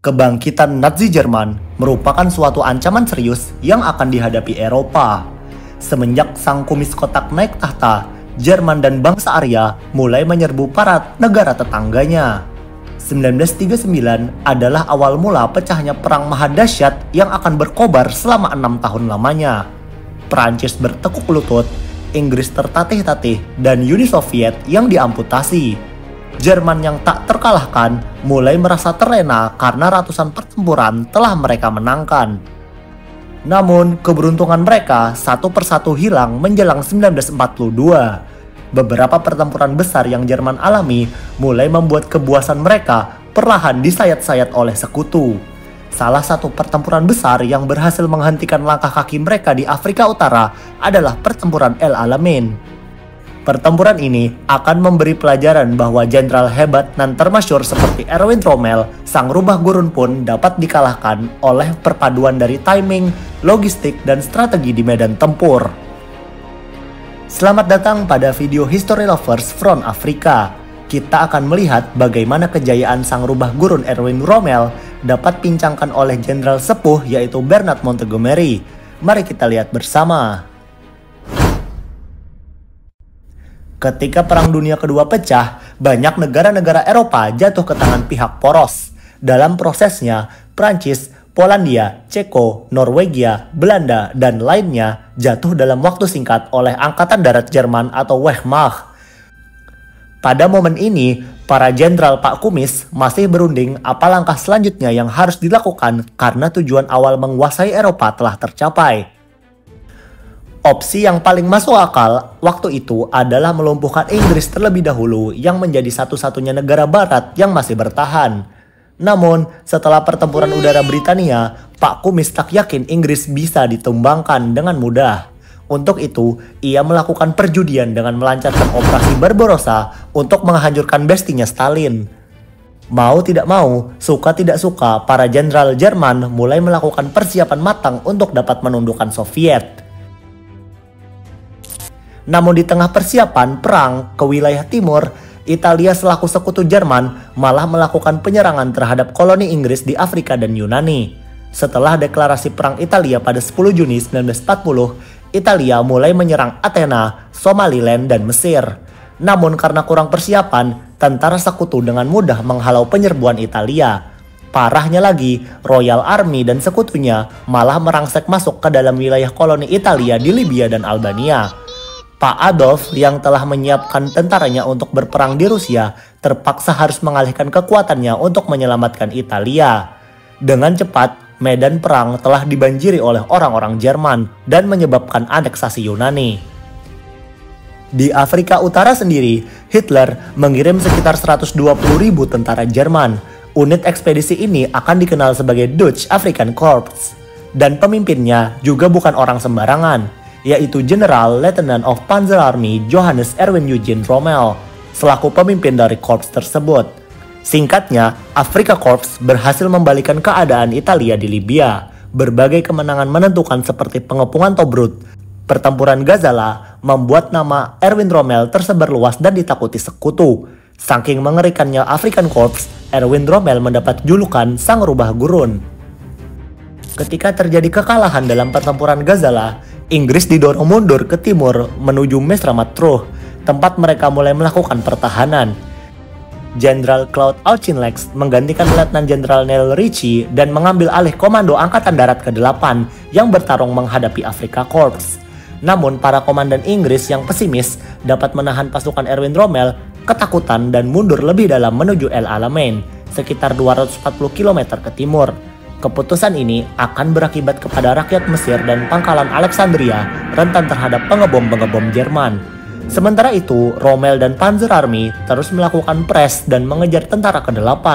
Kebangkitan Nazi Jerman merupakan suatu ancaman serius yang akan dihadapi Eropa. Semenjak sang kumis kotak naik tahta, Jerman dan bangsa Arya mulai menyerbu para negara tetangganya. 1939 adalah awal mula pecahnya perang mahadahsyat yang akan berkobar selama 6 tahun lamanya. Prancis bertekuk lutut, Inggris tertatih-tatih, dan Uni Soviet yang diamputasi. Jerman yang tak terkalahkan mulai merasa terlena karena ratusan pertempuran telah mereka menangkan. Namun, keberuntungan mereka satu persatu hilang menjelang 1942. Beberapa pertempuran besar yang Jerman alami mulai membuat kebuasan mereka perlahan disayat-sayat oleh sekutu. Salah satu pertempuran besar yang berhasil menghentikan langkah kaki mereka di Afrika Utara adalah pertempuran El Alamein. Pertempuran ini akan memberi pelajaran bahwa jenderal hebat dan termasyhur seperti Erwin Rommel, sang rubah gurun pun dapat dikalahkan oleh perpaduan dari timing, logistik, dan strategi di medan tempur. Selamat datang pada video History Lovers from Afrika. Kita akan melihat bagaimana kejayaan sang rubah gurun Erwin Rommel dapat pincangkan oleh jenderal sepuh yaitu Bernard Montgomery. Mari kita lihat bersama. Ketika Perang Dunia Kedua pecah, banyak negara-negara Eropa jatuh ke tangan pihak poros. Dalam prosesnya, Prancis, Polandia, Ceko, Norwegia, Belanda, dan lainnya jatuh dalam waktu singkat oleh Angkatan Darat Jerman atau Wehrmacht. Pada momen ini, para jenderal Pak Kumis masih berunding apa langkah selanjutnya yang harus dilakukan karena tujuan awal menguasai Eropa telah tercapai. Opsi yang paling masuk akal waktu itu adalah melumpuhkan Inggris terlebih dahulu yang menjadi satu-satunya negara barat yang masih bertahan. Namun, setelah pertempuran udara Britania, Pak Kumis tak yakin Inggris bisa ditumbangkan dengan mudah. Untuk itu, ia melakukan perjudian dengan melancarkan operasi Barbarossa untuk menghancurkan bestinya Stalin. Mau tidak mau, suka tidak suka, para jenderal Jerman mulai melakukan persiapan matang untuk dapat menundukkan Soviet. Namun di tengah persiapan perang ke wilayah timur, Italia selaku sekutu Jerman malah melakukan penyerangan terhadap koloni Inggris di Afrika dan Yunani. Setelah deklarasi perang Italia pada 10 Juni 1940, Italia mulai menyerang Athena, Somaliland, dan Mesir. Namun karena kurang persiapan, tentara sekutu dengan mudah menghalau penyerbuan Italia. Parahnya lagi, Royal Army dan sekutunya malah merangsek masuk ke dalam wilayah koloni Italia di Libya dan Albania. Pak Adolf yang telah menyiapkan tentaranya untuk berperang di Rusia terpaksa harus mengalihkan kekuatannya untuk menyelamatkan Italia. Dengan cepat, medan perang telah dibanjiri oleh orang-orang Jerman dan menyebabkan aneksasi Yunani. Di Afrika Utara sendiri, Hitler mengirim sekitar 120.000 tentara Jerman. Unit ekspedisi ini akan dikenal sebagai Dutch African Corps. Dan pemimpinnya juga bukan orang sembarangan, yaitu General Lieutenant of Panzer Army Johannes Erwin Eugen Rommel, selaku pemimpin dari korps tersebut. Singkatnya, Afrika Corps berhasil membalikan keadaan Italia di Libya. Berbagai kemenangan menentukan seperti pengepungan Tobruk, pertempuran Gazala, membuat nama Erwin Rommel tersebar luas dan ditakuti sekutu. Saking mengerikannya African Corps, Erwin Rommel mendapat julukan Sang Rubah Gurun. Ketika terjadi kekalahan dalam pertempuran Gazala, Inggris didorong mundur ke timur menuju Mesra Matruh, tempat mereka mulai melakukan pertahanan. Jenderal Claude Auchinleck menggantikan Letnan Jenderal Neil Ritchie dan mengambil alih komando Angkatan Darat ke-8 yang bertarung menghadapi Afrika Corps. Namun para komandan Inggris yang pesimis dapat menahan pasukan Erwin Rommel ketakutan dan mundur lebih dalam menuju El Alamein, sekitar 240 km ke timur. Keputusan ini akan berakibat kepada rakyat Mesir dan pangkalan Alexandria rentan terhadap pengebom-pengebom Jerman. Sementara itu, Rommel dan Panzer Army terus melakukan pres dan mengejar tentara ke-8.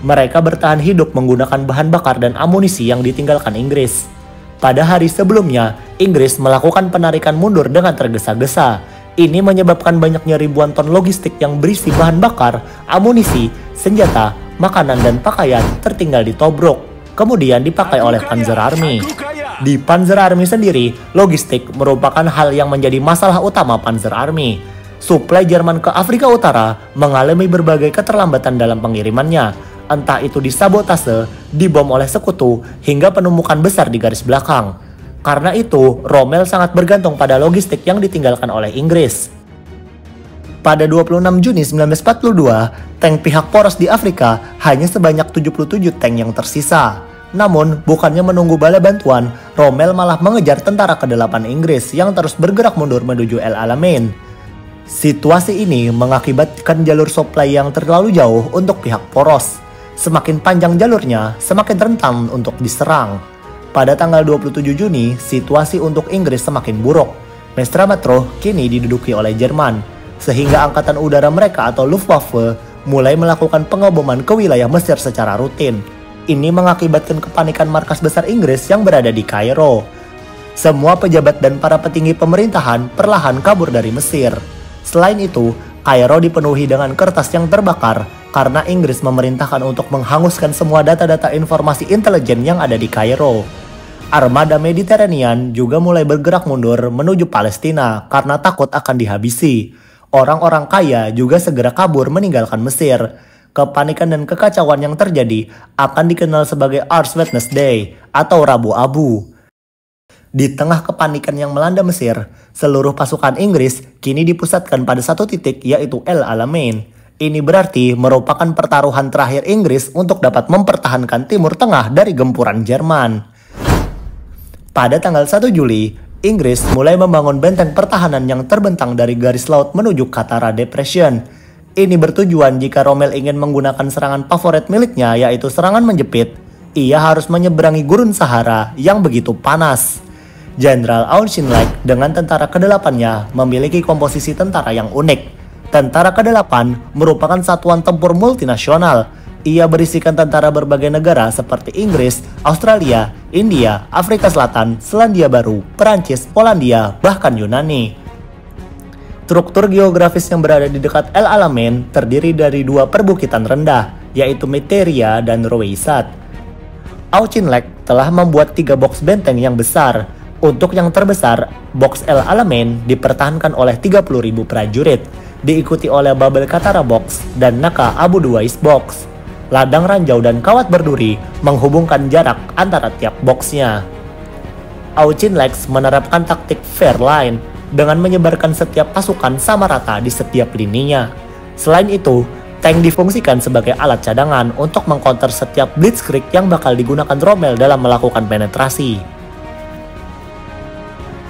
Mereka bertahan hidup menggunakan bahan bakar dan amunisi yang ditinggalkan Inggris. Pada hari sebelumnya, Inggris melakukan penarikan mundur dengan tergesa-gesa. Ini menyebabkan banyaknya ribuan ton logistik yang berisi bahan bakar, amunisi, senjata, makanan, dan pakaian tertinggal di Tobruk, kemudian dipakai oleh Panzer Army. Di Panzer Army sendiri, logistik merupakan hal yang menjadi masalah utama Panzer Army. Suplai Jerman ke Afrika Utara mengalami berbagai keterlambatan dalam pengirimannya. entah itu disabotase, dibom oleh sekutu, hingga penumpukan besar di garis belakang. Karena itu, Rommel sangat bergantung pada logistik yang ditinggalkan oleh Inggris. Pada 26 Juni 1942, tank pihak poros di Afrika hanya sebanyak 77 tank yang tersisa. Namun, bukannya menunggu bala bantuan, Rommel malah mengejar tentara ke-8 Inggris yang terus bergerak mundur menuju El Alamein. Situasi ini mengakibatkan jalur supply yang terlalu jauh untuk pihak poros. Semakin panjang jalurnya, semakin rentan untuk diserang. Pada tanggal 27 Juni, situasi untuk Inggris semakin buruk. Mestre Metro kini diduduki oleh Jerman, sehingga angkatan udara mereka atau Luftwaffe mulai melakukan pengeboman ke wilayah Mesir secara rutin. Ini mengakibatkan kepanikan markas besar Inggris yang berada di Kairo. Semua pejabat dan para petinggi pemerintahan perlahan kabur dari Mesir. Selain itu, Kairo dipenuhi dengan kertas yang terbakar karena Inggris memerintahkan untuk menghanguskan semua data-data informasi intelijen yang ada di Kairo. Armada Mediterranean juga mulai bergerak mundur menuju Palestina karena takut akan dihabisi. Orang-orang kaya juga segera kabur meninggalkan Mesir. Kepanikan dan kekacauan yang terjadi akan dikenal sebagai Ash Wednesday atau Rabu Abu. Di tengah kepanikan yang melanda Mesir, seluruh pasukan Inggris kini dipusatkan pada satu titik, yaitu El Alamein. Ini berarti merupakan pertaruhan terakhir Inggris untuk dapat mempertahankan Timur Tengah dari gempuran Jerman. Pada tanggal 1 Juli, Inggris mulai membangun benteng pertahanan yang terbentang dari garis laut menuju Qattara Depression. Ini bertujuan jika Rommel ingin menggunakan serangan favorit miliknya, yaitu serangan menjepit, ia harus menyeberangi gurun Sahara yang begitu panas. Jenderal Auchinleck dengan tentara ke-8-nya memiliki komposisi tentara yang unik. Tentara ke-8 merupakan satuan tempur multinasional. Ia berisikan tentara berbagai negara seperti Inggris, Australia, India, Afrika Selatan, Selandia Baru, Perancis, Polandia, bahkan Yunani. Struktur geografis yang berada di dekat El Alamein terdiri dari dua perbukitan rendah, yaitu Meteria dan Roueisat. Auchinleck telah membuat 3 box benteng yang besar. Untuk yang terbesar, box El Alamein dipertahankan oleh 30.000 prajurit, diikuti oleh Babel Qattara Box dan Naka Abu Duwais Box. Ladang ranjau dan kawat berduri menghubungkan jarak antara tiap boxnya. Auchinleck menerapkan taktik fair line dengan menyebarkan setiap pasukan sama rata di setiap lininya. Selain itu, tank difungsikan sebagai alat cadangan untuk mengcounter setiap blitzkrieg yang bakal digunakan Rommel dalam melakukan penetrasi.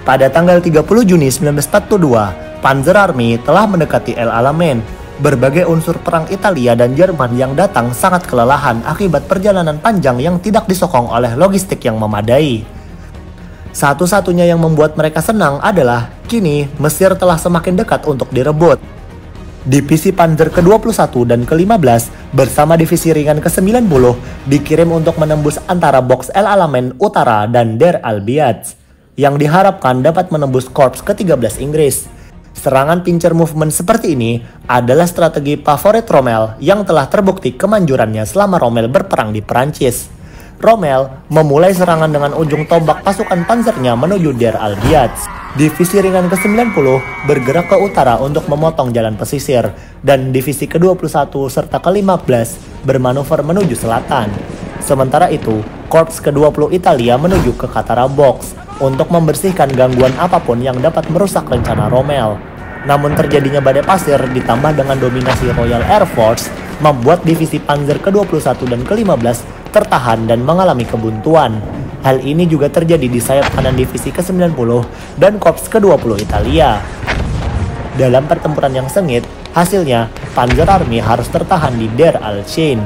Pada tanggal 30 Juni 1942, Panzer Army telah mendekati El Alamein. Berbagai unsur perang Italia dan Jerman yang datang sangat kelelahan akibat perjalanan panjang yang tidak disokong oleh logistik yang memadai. Satu-satunya yang membuat mereka senang adalah kini Mesir telah semakin dekat untuk direbut. Divisi Panzer ke-21 dan ke-15 bersama divisi ringan ke-90 dikirim untuk menembus antara box El Alamein Utara dan Der Al-Biadz, yang diharapkan dapat menembus korps ke-13 Inggris. Serangan pincer movement seperti ini adalah strategi favorit Rommel yang telah terbukti kemanjurannya selama Rommel berperang di Perancis. Rommel memulai serangan dengan ujung tombak pasukan panzernya menuju Der Al-Biadz. Divisi ringan ke-90 bergerak ke utara untuk memotong jalan pesisir, dan divisi ke-21 serta ke-15 bermanuver menuju selatan. Sementara itu, korps ke-20 Italia menuju ke Qattara Box untuk membersihkan gangguan apapun yang dapat merusak rencana Rommel. Namun terjadinya badai pasir ditambah dengan dominasi Royal Air Force membuat divisi Panzer ke-21 dan ke-15 tertahan dan mengalami kebuntuan. Hal ini juga terjadi di sayap kanan divisi ke-90 dan korps ke-20 Italia. Dalam pertempuran yang sengit, hasilnya Panzer Army harus tertahan di Der Al-Shein.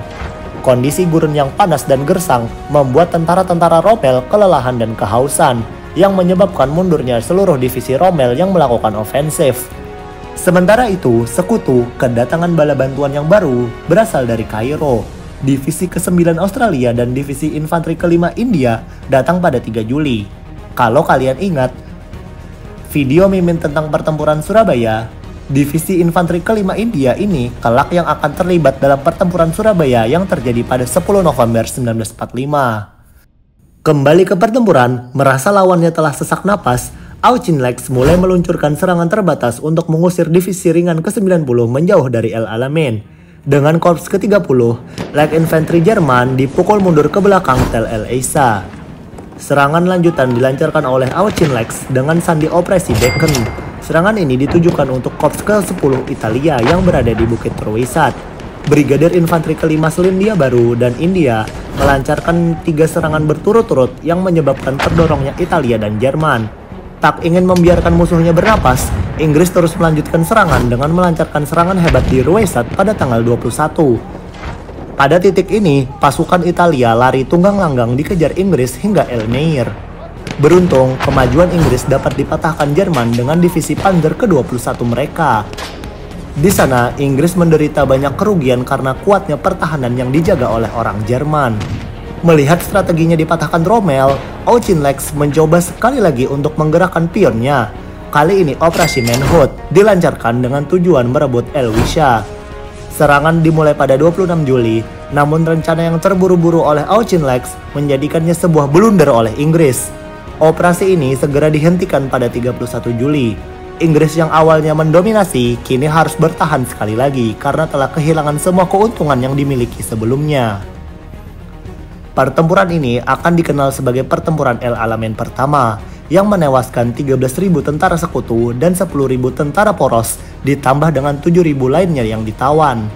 Kondisi gurun yang panas dan gersang membuat tentara-tentara Rommel kelelahan dan kehausan, yang menyebabkan mundurnya seluruh divisi Rommel yang melakukan ofensif. Sementara itu, sekutu kedatangan bala bantuan yang baru berasal dari Kairo. Divisi ke-9 Australia dan Divisi Infanteri ke-5 India datang pada 3 Juli. Kalau kalian ingat video mimin tentang pertempuran Surabaya, Divisi Infanteri ke-5 India ini kelak yang akan terlibat dalam pertempuran Surabaya yang terjadi pada 10 November 1945. Kembali ke pertempuran, merasa lawannya telah sesak napas, Auchinleck mulai meluncurkan serangan terbatas untuk mengusir divisi ringan ke-90 menjauh dari El Alamein. Dengan Korps ke-30, Light Infantry Jerman dipukul mundur ke belakang Tel El Eisa. Serangan lanjutan dilancarkan oleh Auchinleck dengan sandi operasi Decken. Serangan ini ditujukan untuk Korps ke-10 Italia yang berada di Bukit Troisat. Brigadir Infanteri ke-5 Selandia Baru dan India melancarkan 3 serangan berturut-turut yang menyebabkan terdorongnya Italia dan Jerman. Tak ingin membiarkan musuhnya bernapas, Inggris terus melanjutkan serangan dengan melancarkan serangan hebat di Ruesat pada tanggal 21. Pada titik ini, pasukan Italia lari tunggang langgang dikejar Inggris hingga El Meir. Beruntung, kemajuan Inggris dapat dipatahkan Jerman dengan divisi Panzer ke-21 mereka. Di sana, Inggris menderita banyak kerugian karena kuatnya pertahanan yang dijaga oleh orang Jerman. Melihat strateginya dipatahkan Rommel, Auchinleck mencoba sekali lagi untuk menggerakkan pionnya. Kali ini operasi Manhood dilancarkan dengan tujuan merebut Elwisha. Serangan dimulai pada 26 Juli, namun rencana yang terburu-buru oleh Auchinleck menjadikannya sebuah blunder oleh Inggris. Operasi ini segera dihentikan pada 31 Juli. Inggris yang awalnya mendominasi kini harus bertahan sekali lagi karena telah kehilangan semua keuntungan yang dimiliki sebelumnya. Pertempuran ini akan dikenal sebagai Pertempuran El Alamein pertama yang menewaskan 13.000 tentara sekutu dan 10.000 tentara poros ditambah dengan 7.000 lainnya yang ditawan.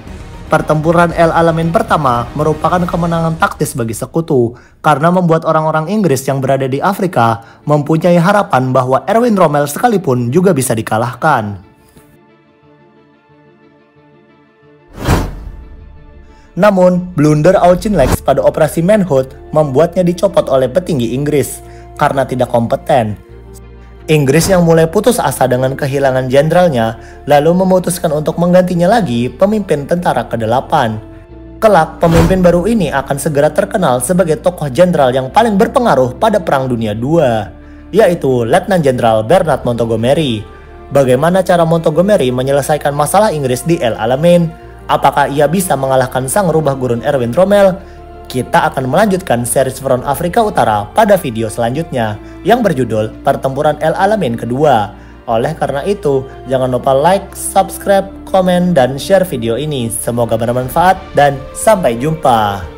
Pertempuran El Alamein pertama merupakan kemenangan taktis bagi sekutu karena membuat orang-orang Inggris yang berada di Afrika mempunyai harapan bahwa Erwin Rommel sekalipun juga bisa dikalahkan. Namun, blunder Auchinleck pada operasi Manhood membuatnya dicopot oleh petinggi Inggris karena tidak kompeten. Inggris yang mulai putus asa dengan kehilangan jenderalnya lalu memutuskan untuk menggantinya lagi pemimpin tentara ke-8. Kelak, pemimpin baru ini akan segera terkenal sebagai tokoh jenderal yang paling berpengaruh pada Perang Dunia II, yaitu Letnan Jenderal Bernard Montgomery. Bagaimana cara Montgomery menyelesaikan masalah Inggris di El Alamein? Apakah ia bisa mengalahkan sang rubah gurun Erwin Rommel? Kita akan melanjutkan series Front Afrika Utara pada video selanjutnya yang berjudul Pertempuran El Alamein kedua. Oleh karena itu, jangan lupa like, subscribe, komen, dan share video ini. Semoga bermanfaat dan sampai jumpa.